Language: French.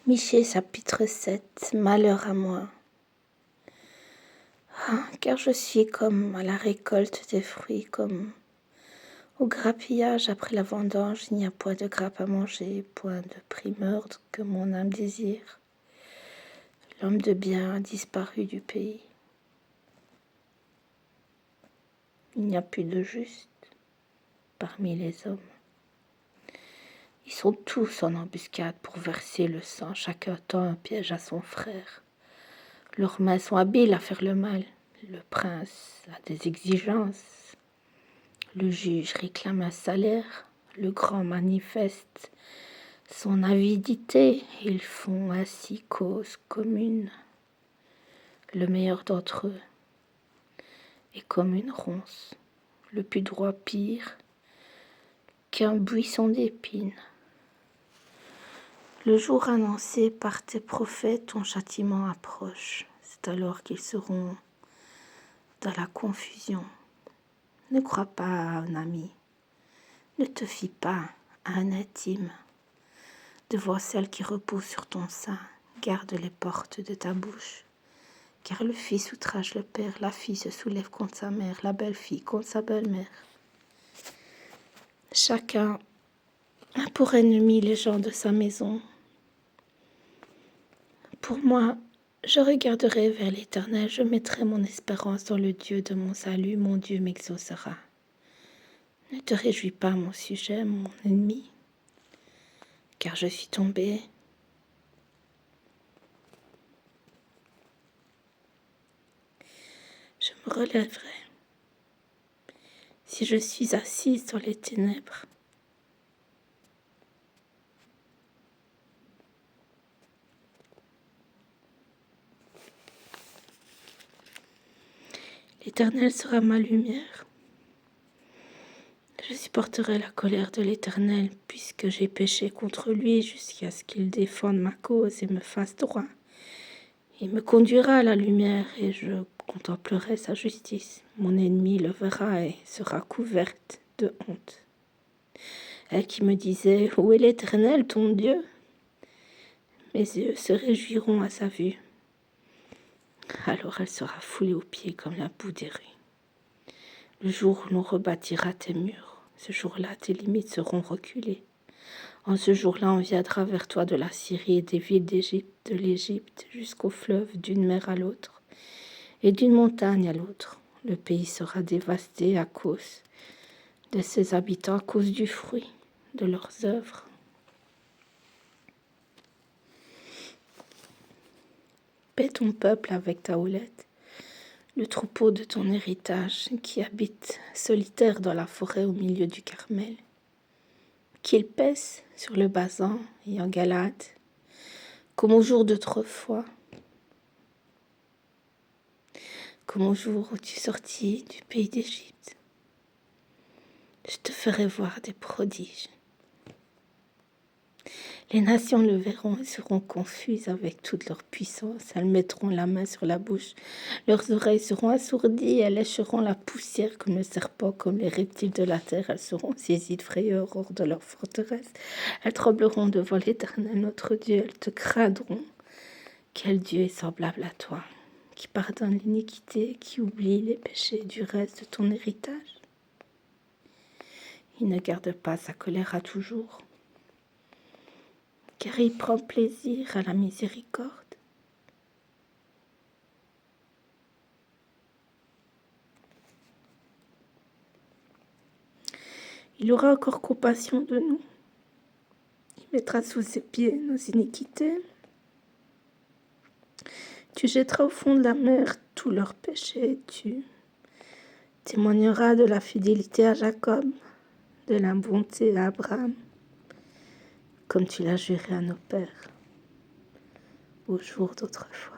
Michée chapitre 7. Malheur à moi. Car je suis comme à la récolte des fruits, comme au grappillage après la vendange. Il n'y a point de grappe à manger, point de primeur que mon âme désire. L'homme de bien a disparu du pays. Il n'y a plus de juste parmi les hommes. Ils sont tous en embuscade pour verser le sang, chacun tend un piège à son frère. Leurs mains sont habiles à faire le mal. Le prince a des exigences. Le juge réclame un salaire. Le grand manifeste son avidité. Ils font ainsi cause commune. Le meilleur d'entre eux est comme une ronce, le plus droit pire qu'un buisson d'épines. Le jour annoncé par tes prophètes, ton châtiment approche. C'est alors qu'ils seront dans la confusion. Ne crois pas à un ami. Ne te fie pas à un intime. Devant celle qui repose sur ton sein, garde les portes de ta bouche. Car le fils outrage le père, la fille se soulève contre sa mère, la belle-fille contre sa belle-mère. Chacun a pour ennemi les gens de sa maison. Pour moi, je regarderai vers l'Éternel, je mettrai mon espérance dans le Dieu de mon salut, mon Dieu m'exaucera. Ne te réjouis pas à mon sujet, mon ennemi, car je suis tombé. Je me relèverai. Si je suis assise dans les ténèbres, l'Éternel sera ma lumière. Je supporterai la colère de l'Éternel, puisque j'ai péché contre lui, jusqu'à ce qu'il défende ma cause et me fasse droit. Il me conduira à la lumière et je contemplerai sa justice. Mon ennemi le verra et sera couverte de honte. Elle qui me disait « Où est l'Éternel, ton Dieu ?» Mes yeux se réjouiront à sa vue. Alors elle sera foulée aux pieds comme la boue des rues. Le jour où l'on rebâtira tes murs, ce jour-là tes limites seront reculées. En ce jour-là, on viendra vers toi de la Syrie et des villes d'Égypte, de l'Égypte jusqu'au fleuve, d'une mer à l'autre et d'une montagne à l'autre. Le pays sera dévasté à cause de ses habitants, à cause du fruit de leurs œuvres. Paie ton peuple avec ta houlette, le troupeau de ton héritage qui habite solitaire dans la forêt au milieu du Carmel. Qu'il pèse sur le Basan et en Galade, comme au jour d'autrefois, comme au jour où tu sortis du pays d'Égypte. Je te ferai voir des prodiges. Les nations le verront et seront confuses avec toute leur puissance. Elles mettront la main sur la bouche. Leurs oreilles seront assourdies. Elles lécheront la poussière comme le serpent, comme les reptiles de la terre. Elles seront saisies de frayeur hors de leur forteresse. Elles trembleront devant l'Éternel, notre Dieu. Elles te craindront. Quel Dieu est semblable à toi, qui pardonne l'iniquité, qui oublie les péchés du reste de ton héritage. Il ne garde pas sa colère à toujours, car il prend plaisir à la miséricorde. Il aura encore compassion de nous. Il mettra sous ses pieds nos iniquités. Tu jetteras au fond de la mer tous leurs péchés. Tu témoigneras de la fidélité à Jacob, de la bonté à Abraham, comme tu l'as juré à nos pères au jour d'autrefois.